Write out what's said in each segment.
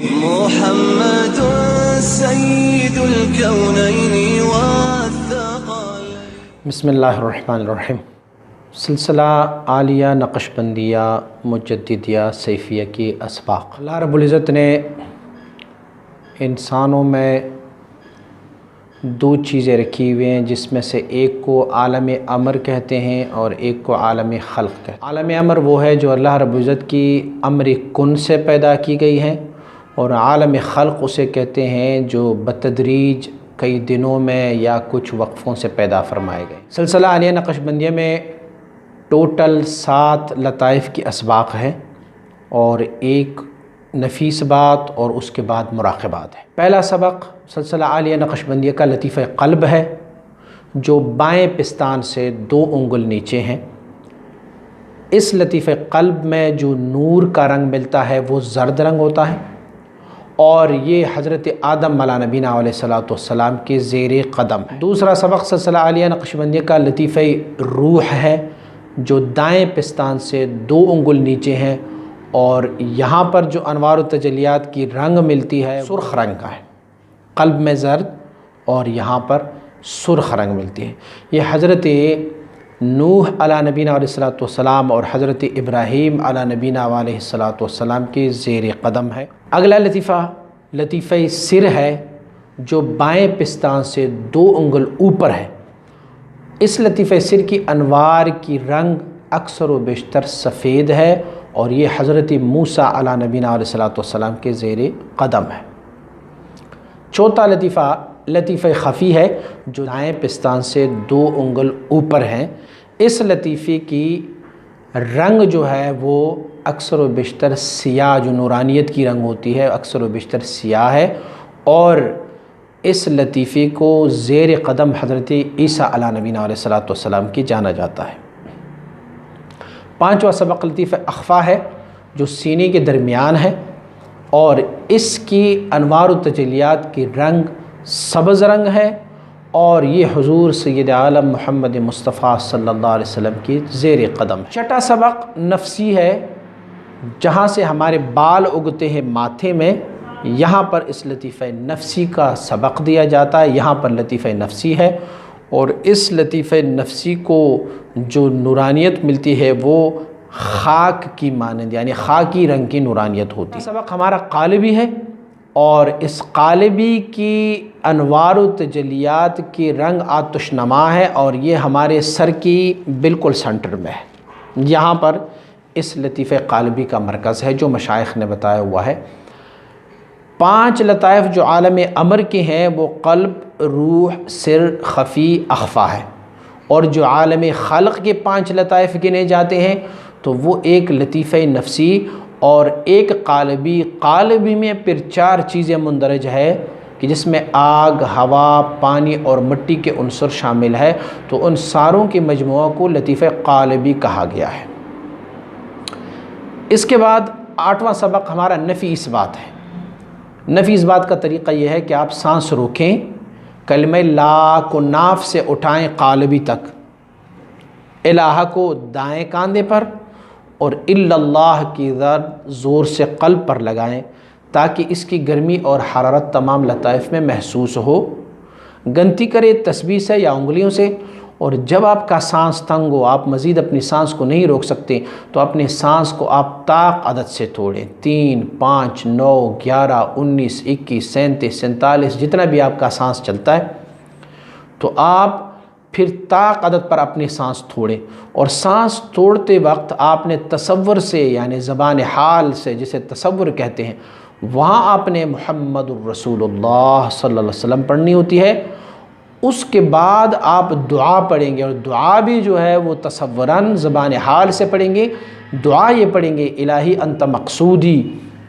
محمد سید الکونین والثقلین۔ بسم اللہ الرحمن الرحیم۔ سلسلہ عالیہ نقشبندیہ مجددیہ سیفیہ کی اسباق۔ اللہ رب العزت نے انسانوں میں دو چیزیں رکھی ہوئی ہیں، جس میں سے ایک کو عالم امر کہتے ہیں اور ایک کو عالم خلق کہتے ہیں۔ عالم امر وہ ہے جو اللہ رب العزت کی امر کن سے پیدا کی گئی ہے، اور عالم خلق اسے کہتے ہیں جو بتدریج کئی دنوں میں یا کچھ وقفوں سے پیدا فرمائے گئے۔ سلسلہ عالیہ نقشبندیہ میں ٹوٹل 7 لطائف کی اسباق ہیں اور ایک نفیس بات اور اس کے بعد مراقبات ہے۔ پہلا سبق سلسلہ عالیہ نقشبندیہ کا لطیفہ قلب ہے، جو بائیں پستان سے 2 انگل نیچے ہیں۔ اس لطیفہ قلب میں جو نور کا رنگ ملتا ہے وہ زرد رنگ ہوتا ہے، اور یہ حضرت آدم علیہ نبینا علیہ السلام کے زیر قدم ہے۔ دوسرا سبق سلسلہ عالیہ نقشبندیہ کا لطیفہ روح ہے، جو دائیں پستان سے 2 انگل نیچے ہیں، اور یہاں پر جو انوار و تجلیات کی رنگ ملتی ہے سرخ رنگ کا ہے۔ قلب میں زرد اور یہاں پر سرخ رنگ ملتی ہے۔ یہ حضرت نوح علیہ نبینا علیہ السلام اور حضرت ابراہیم علیہ نبینا علیہ السلام کے زیر قدم ہے۔ اگلا لطیفہ لطیفہ سر ہے، جو بائیں پستان سے 2 انگل اوپر ہے۔ اس لطیفہ سر کی انوار کی رنگ اکثر و بیشتر سفید ہے، اور یہ حضرت موسیٰ علیہ نبینا علیہ السلام کے زیر قدم ہے۔ چوتھا لطیفہ خفی ہے، جو دائیں پستان سے 2 انگل اوپر ہیں۔ اس لطیفے کی رنگ جو ہے وہ اکثر و بیشتر سیاہ، جو نورانیت کی رنگ ہوتی ہے اکثر و بیشتر سیاہ ہے، اور اس لطیفے کو زیر قدم حضرت عیسیٰ علیہ نبینا علیہ السلام کی جانا جاتا ہے۔ پانچواں سبق لطیفہ اخفا ہے، جو سینے کے درمیان ہے، اور اس کی انوار و تجلیات کی رنگ سبز رنگ ہے، اور یہ حضور سید عالم محمد مصطفیٰ صلی اللہ علیہ وسلم کی زیر قدم ہے۔ چھٹا سبق نفسی ہے، جہاں سے ہمارے بال اگتے ہیں ماتھے میں، یہاں پر اس لطیفہ نفسی کا سبق دیا جاتا ہے۔ یہاں پر لطیفہ نفسی ہے، اور اس لطیفہ نفسی کو جو نورانیت ملتی ہے وہ خاک کی مانند، یعنی خاکی رنگ کی نورانیت ہوتی ہے۔ سبق ہمارا قالبی ہے، اور اس قالبی کی انوار و تجلیات کی رنگ آتش نما ہے، اور یہ ہمارے سر کی بالکل سنٹر میں ہے۔ یہاں پر اس لطیفہ قالبی کا مرکز ہے، جو مشائخ نے بتایا ہوا ہے۔ 5 لطائف جو عالم امر کے ہیں وہ قلب، روح، سر، خفی، اخفا ہے، اور جو عالم خلق کے 5 لطائف گنے جاتے ہیں تو وہ ایک لطیفہ نفسی اور ایک قالبی میں پھر 4 چیزیں مندرج ہے، کہ جس میں آگ، ہوا، پانی اور مٹی کے عنصر شامل ہے، تو ان ساروں کے مجموعہ کو لطیفہ قالبی کہا گیا ہے۔ اس کے بعد 8واں سبق ہمارا نفی اس بات ہے۔ نفی اس بات کا طریقہ یہ ہے کہ آپ سانس روکیں، کلمہ لا کو ناف سے اٹھائیں قالبی تک، الہ کو دائیں کاندھے پر، اور الا اللہ کی ضرب زور سے قلب پر لگائیں، تاکہ اس کی گرمی اور حرارت تمام لطائف میں محسوس ہو۔ گنتی کرے تسبیح سے یا انگلیوں سے، اور جب آپ کا سانس تنگ ہو، آپ مزید اپنی سانس کو نہیں روک سکتے، تو اپنے سانس کو آپ طاق عدد سے توڑیں، 3، 5، 9، 11، 19، 21، 37، 47، جتنا بھی آپ کا سانس چلتا ہے، تو آپ پھر طاق عدد پر اپنی سانس توڑیں، اور سانس توڑتے وقت آپ نے تصور سے، یعنی زبان حال سے جسے تصور کہتے ہیں، وہاں آپ نے محمد الرسول اللہ صلی اللہ علیہ وسلم پڑھنی ہوتی ہے۔ اس کے بعد آپ دعا پڑھیں گے، اور دعا بھی جو ہے وہ تصوراً زبان حال سے پڑھیں گے۔ دعا یہ پڑھیں گے، الہی انت مقصودی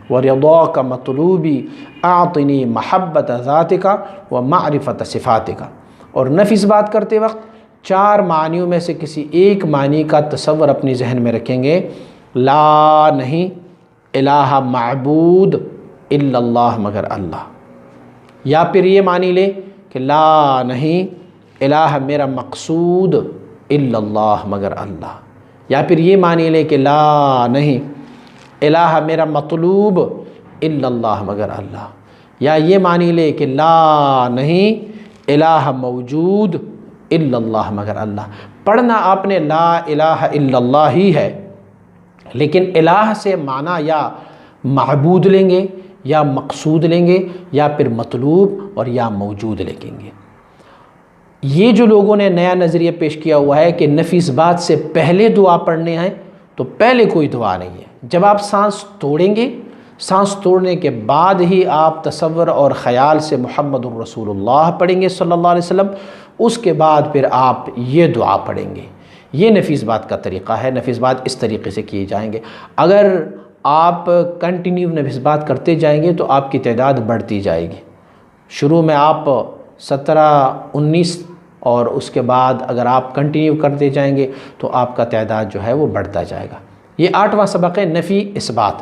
ورضاک مطلوبی اعطنی محبت ذاتک و معرفت صفاتک۔ اور نفی اس بات کرتے وقت 4 معنیوں میں سے کسی ایک معنی کا تصور اپنی ذہن میں رکھیں گے۔ لا نہیں الہ معبود الا اللہ مگر اللہ، یا پھر یہ معنی لے کہ لا نہیں الہ میرا مقصود الا اللہ مگر اللہ، یا پھر یہ معنی لے کہ لا نہیں الہ میرا مطلوب الا اللہ مگر اللہ، یا یہ معنی لے کہ لا نہیں الہ موجود الا اللہ مگر اللہ۔ پڑھنا آپ نے لا الہ الا اللہ ہی ہے، لیکن الہ سے معنی یا معبود لیں گے یا مقصود لیں گے یا پھر مطلوب اور یا موجود لیں گے۔ یہ جو لوگوں نے نیا نظریہ پیش کیا ہوا ہے کہ نفی اس بات سے پہلے دعا پڑھنے ہیں، تو پہلے کوئی دعا نہیں ہے۔ جب آپ سانس توڑیں گے، سانس توڑنے کے بعد ہی آپ تصور اور خیال سے محمد الرسول اللہ پڑھیں گے صلی اللہ علیہ وسلم، اس کے بعد پھر آپ یہ دعا پڑھیں گے۔ یہ نفی اس بات کا طریقہ ہے، نفی اس بات اس طریقے سے کیے جائیں گے۔ اگر آپ کنٹینیو نفی اس بات کرتے جائیں گے تو آپ کی تعداد بڑھتی جائے گی۔ شروع میں آپ 17 19 اور اس کے بعد اگر آپ کنٹینیو کرتے جائیں گے تو آپ کا تعداد جو ہے وہ بڑھتا جائے گا۔ یہ 8واں سبق ہے نفی اثبات۔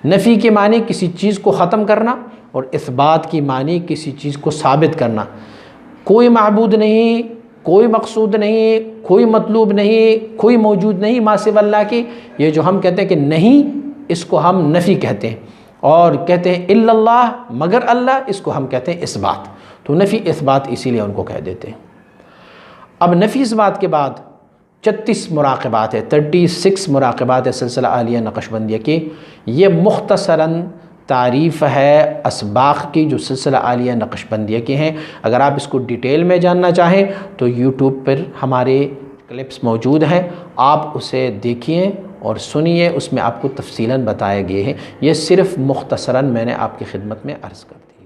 نفی کے معنی کسی چیز کو ختم کرنا، اور اثبات کی معنی کسی چیز کو ثابت کرنا۔ کوئی معبود نہیں، کوئی مقصود نہیں، کوئی مطلوب نہیں، کوئی موجود نہیں ما سوی اللہ کی، یہ جو ہم کہتے ہیں کہ نہیں، اس کو ہم نفی کہتے ہیں، اور کہتے ہیں الا اللہ مگر اللہ، اس کو ہم کہتے ہیں اثبات۔ تو نفی اثبات اسی لیے ان کو کہہ دیتے ہیں۔ اب نفی اثبات کے بعد 36 مراقبات ہے، 36 مراقبات ہے سلسلہ عالیہ نقشبندیہ کی۔ یہ مختصراً تعریف ہے اسباق کی جو سلسلہ عالیہ نقشبندیہ کے ہیں۔ اگر آپ اس کو ڈیٹیل میں جاننا چاہیں تو یوٹیوب پر ہمارے کلپس موجود ہیں، آپ اسے دیکھیے اور سنیے، اس میں آپ کو تفصیلاً بتائے گئے ہیں۔ یہ صرف مختصراً میں نے آپ کی خدمت میں عرض کر دی۔